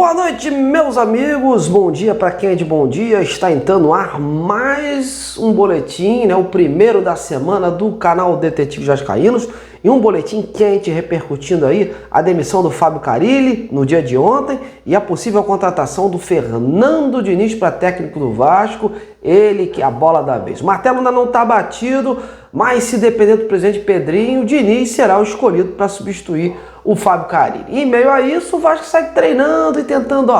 Boa noite, meus amigos, bom dia para quem é de bom dia. Está entrando no ar mais um boletim, né? O primeiro da semana do canal Detetive Vascaínos. E um boletim quente repercutindo aí a demissão do Fábio Carille no dia de ontem e a possível contratação do Fernando Diniz para técnico do Vasco. Ele que é a bola da vez. O martelo ainda não está batido, mas se depender do presidente Pedrinho, o Diniz será o escolhido para substituir o Fábio Carille. E em meio a isso, o Vasco sai treinando e tentando,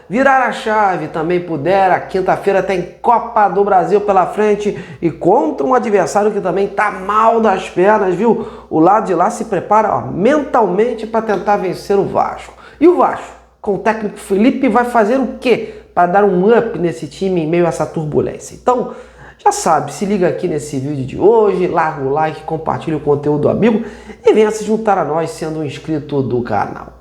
virar a chave. Também pudera. Quinta-feira tem Copa do Brasil pela frente e contra um adversário que também tá mal das pernas, viu? O lado de lá se prepara mentalmente para tentar vencer o Vasco. E o Vasco, com o técnico Felipe, vai fazer o quê para dar um up nesse time em meio a essa turbulência? Então, já sabe, se liga aqui nesse vídeo de hoje, larga o like, compartilha o conteúdo do amigo e venha se juntar a nós sendo um inscrito do canal.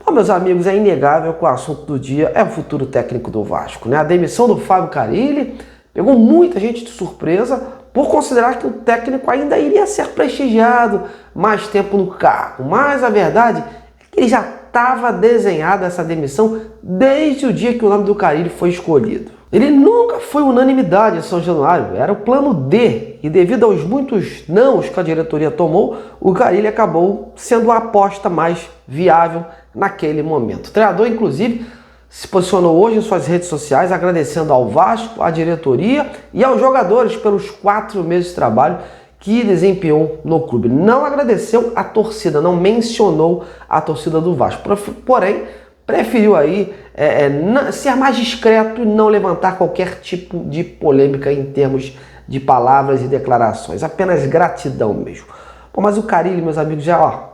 Bom, meus amigos, é inegável que o assunto do dia é o futuro técnico do Vasco, né? A demissão do Fábio Carille pegou muita gente de surpresa por considerar que o técnico ainda iria ser prestigiado mais tempo no cargo. Mas a verdade é que ele já estava desenhada essa demissão desde o dia que o nome do Carille foi escolhido. Ele nunca foi unanimidade em São Januário, era o plano D, e devido aos muitos nãos que a diretoria tomou, o Carille acabou sendo a aposta mais viável naquele momento. O treinador, inclusive, se posicionou hoje em suas redes sociais agradecendo ao Vasco, à diretoria e aos jogadores pelos 4 meses de trabalho que desempenhou no clube. Não agradeceu a torcida, não mencionou a torcida do Vasco, porém preferiu aí ser mais discreto e não levantar qualquer tipo de polêmica em termos de palavras e declarações. Apenas gratidão mesmo. Bom, mas o Carille, meus amigos, já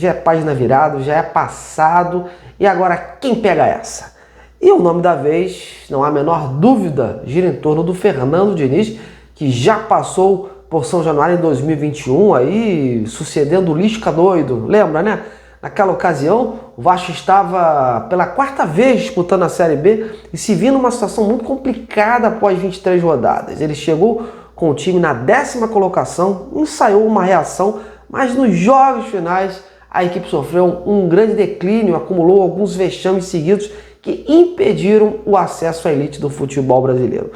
é página virada, já é passado. E agora quem pega essa? E o nome da vez, não há a menor dúvida, gira em torno do Fernando Diniz, que já passou por São Januário em 2021, aí sucedendo o Lisca doido. Lembra, né? Naquela ocasião, o Vasco estava pela 4ª vez disputando a Série B e se viu numa situação muito complicada após 23 rodadas. Ele chegou com o time na 10ª colocação, ensaiou uma reação, mas nos jogos finais a equipe sofreu um grande declínio, acumulou alguns vexames seguidos que impediram o acesso à elite do futebol brasileiro.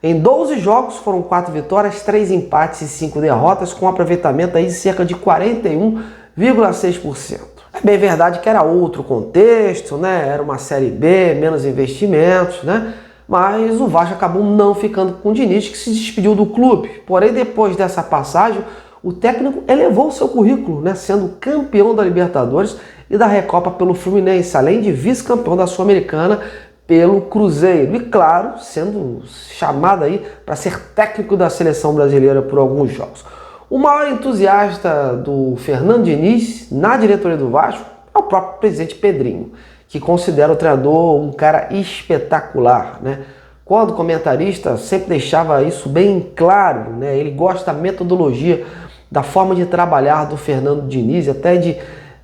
Em 12 jogos foram 4 vitórias, 3 empates e 5 derrotas, com um aproveitamento aí de cerca de 41,6%. É bem verdade que era outro contexto, né? Era uma Série B, menos investimentos, né? Mas o Vasco acabou não ficando com o Diniz, que se despediu do clube. Porém, depois dessa passagem, o técnico elevou o seu currículo, né? Sendo campeão da Libertadores e da Recopa pelo Fluminense, além de vice-campeão da Sul-Americana pelo Cruzeiro. E claro, sendo chamado aí para ser técnico da seleção brasileira por alguns jogos. O maior entusiasta do Fernando Diniz na diretoria do Vasco é o próprio presidente Pedrinho, que considera o treinador um cara espetacular, né? Quando comentarista, sempre deixava isso bem claro, né? Ele gosta da metodologia, da forma de trabalhar do Fernando Diniz, até de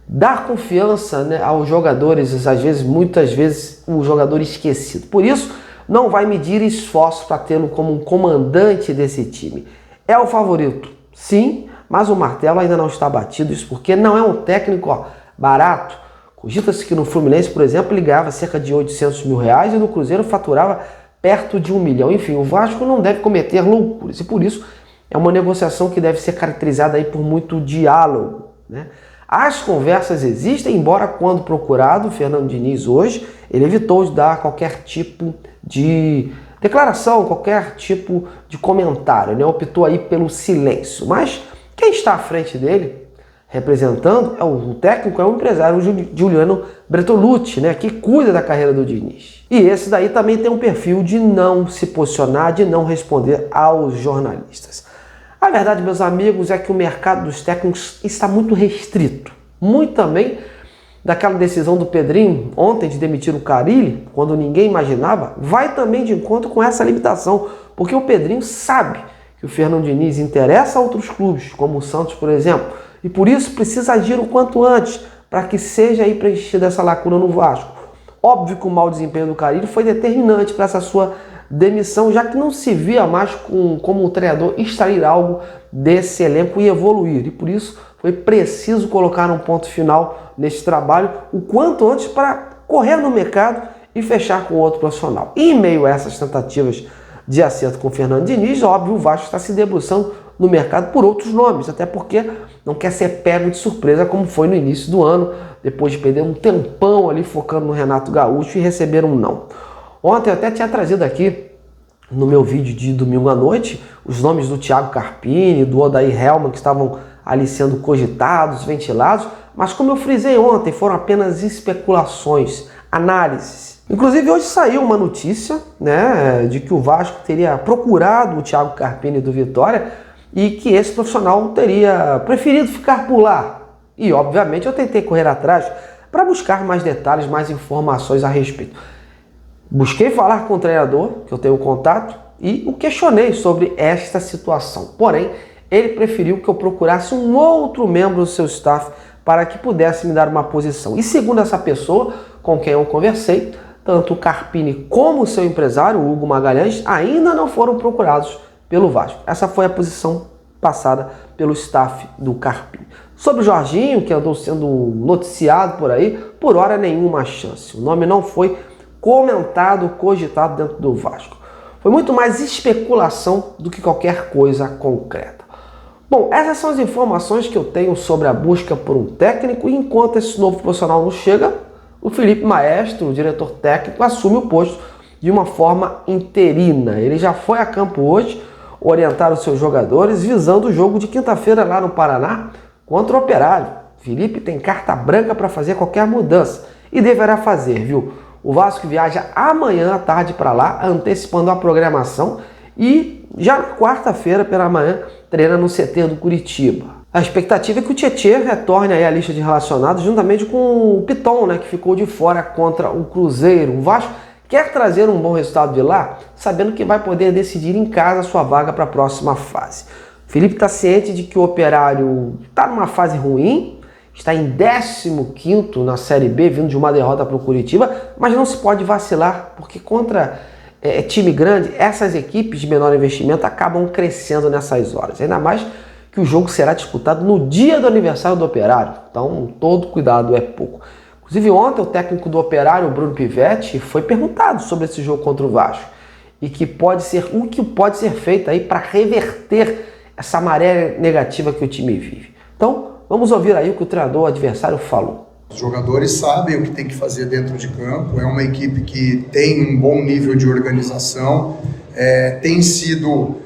dar confiança, né, aos jogadores, às vezes, muitas vezes, o jogador esquecido. Por isso, não vai medir esforço para tê-lo como um comandante desse time. É o favorito. Sim, mas o martelo ainda não está batido, isso porque não é um técnico barato. Cogita-se que no Fluminense, por exemplo, ele ganhava cerca de R$800 mil e no Cruzeiro faturava perto de 1 milhão. Enfim, o Vasco não deve cometer loucuras e por isso é uma negociação que deve ser caracterizada aí por muito diálogo, né? As conversas existem, embora quando procurado, o Fernando Diniz hoje, ele evitou de dar qualquer tipo de declaração, qualquer tipo de comentário, né? Optou aí pelo silêncio. Mas quem está à frente dele, representando, o técnico, é o empresário Giuliano Bertolucci, né? Que cuida da carreira do Diniz. E esse daí também tem um perfil de não se posicionar, de não responder aos jornalistas. A verdade, meus amigos, é que o mercado dos técnicos está muito restrito. Muito também daquela decisão do Pedrinho ontem de demitir o Carille, quando ninguém imaginava, vai também de encontro com essa limitação, porque o Pedrinho sabe que o Fernando Diniz interessa a outros clubes, como o Santos, por exemplo, e por isso precisa agir o quanto antes para que seja aí preenchida essa lacuna no Vasco. Óbvio que o mau desempenho do Carille foi determinante para essa sua demissão, já que não se via mais como o treinador extrair algo desse elenco e evoluir, e por isso foi preciso colocar um ponto final nesse trabalho o quanto antes para correr no mercado e fechar com outro profissional. E em meio a essas tentativas de acerto com o Fernando Diniz, óbvio, o Vasco está se debruçando no mercado por outros nomes, até porque não quer ser pego de surpresa como foi no início do ano, depois de perder um tempão ali focando no Renato Gaúcho e receber um não. Ontem eu até tinha trazido aqui no meu vídeo de domingo à noite os nomes do Thiago Carpini, do Odair Hellmann, que estavam ali sendo cogitados, ventilados, mas como eu frisei ontem, foram apenas especulações, análises. Inclusive hoje saiu uma notícia, né, de que o Vasco teria procurado o Thiago Carpini do Vitória e que esse profissional teria preferido ficar por lá. E obviamente eu tentei correr atrás para buscar mais detalhes, mais informações a respeito. Busquei falar com o treinador, que eu tenho contato, e o questionei sobre esta situação. Porém, ele preferiu que eu procurasse um outro membro do seu staff para que pudesse me dar uma posição. E segundo essa pessoa com quem eu conversei, tanto o Carpini como o seu empresário, o Hugo Magalhães, ainda não foram procurados pelo Vasco. Essa foi a posição passada pelo staff do Carpini. Sobre o Jorginho, que andou sendo noticiado por aí, por hora nenhuma chance. O nome não foi comentado, cogitado dentro do Vasco. Foi muito mais especulação do que qualquer coisa concreta. Bom, essas são as informações que eu tenho sobre a busca por um técnico, e enquanto esse novo profissional não chega, o Felipe Maestro, o diretor técnico, assume o posto de uma forma interina. Ele já foi a campo hoje orientar os seus jogadores visando o jogo de quinta-feira lá no Paraná contra o Operário. Felipe tem carta branca para fazer qualquer mudança e deverá fazer, viu? O Vasco viaja amanhã à tarde para lá, antecipando a programação, e já na quarta-feira pela manhã treina no CT do Curitiba. A expectativa é que o Tietê retorne aí à lista de relacionados juntamente com o Piton, né, que ficou de fora contra o Cruzeiro. O Vasco quer trazer um bom resultado de lá, sabendo que vai poder decidir em casa a sua vaga para a próxima fase. O Felipe está ciente de que o Operário está numa fase ruim, está em 15º na Série B, vindo de uma derrota para o Curitiba, mas não se pode vacilar, porque contra time grande, essas equipes de menor investimento acabam crescendo nessas horas. Ainda mais que o jogo será disputado no dia do aniversário do Operário, então todo cuidado é pouco. Inclusive ontem o técnico do Operário, o Bruno Pivetti, foi perguntado sobre esse jogo contra o Vasco e o que pode ser feito aí para reverter essa maré negativa que o time vive. Então vamos ouvir aí o que o treinador adversário falou. Os jogadores sabem o que tem que fazer dentro de campo, é uma equipe que tem um bom nível de organização, tem sido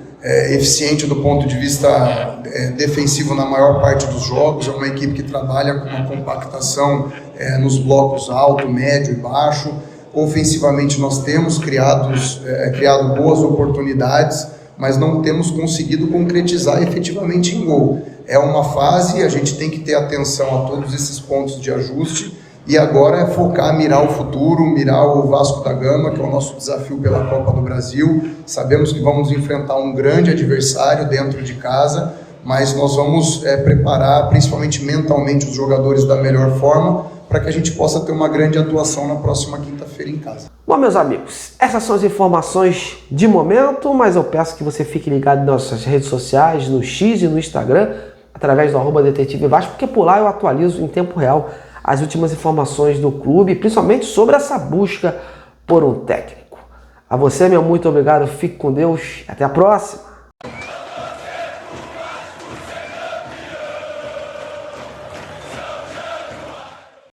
eficiente do ponto de vista defensivo na maior parte dos jogos, é uma equipe que trabalha com uma compactação nos blocos alto, médio e baixo. Ofensivamente nós temos criado boas oportunidades, mas não temos conseguido concretizar efetivamente em gol. É uma fase, a gente tem que ter atenção a todos esses pontos de ajuste, e agora é focar, mirar o futuro, mirar o Vasco da Gama, que é o nosso desafio pela Copa do Brasil. Sabemos que vamos enfrentar um grande adversário dentro de casa, mas nós vamos preparar, principalmente mentalmente, os jogadores da melhor forma, para que a gente possa ter uma grande atuação na próxima quinta-feira em casa. Bom, meus amigos, essas são as informações de momento, mas eu peço que você fique ligado nas nossas redes sociais, no X e no Instagram, através do @Detetive Vasco, porque por lá eu atualizo em tempo real as últimas informações do clube, principalmente sobre essa busca por um técnico. A você, meu muito obrigado, fique com Deus, até a próxima!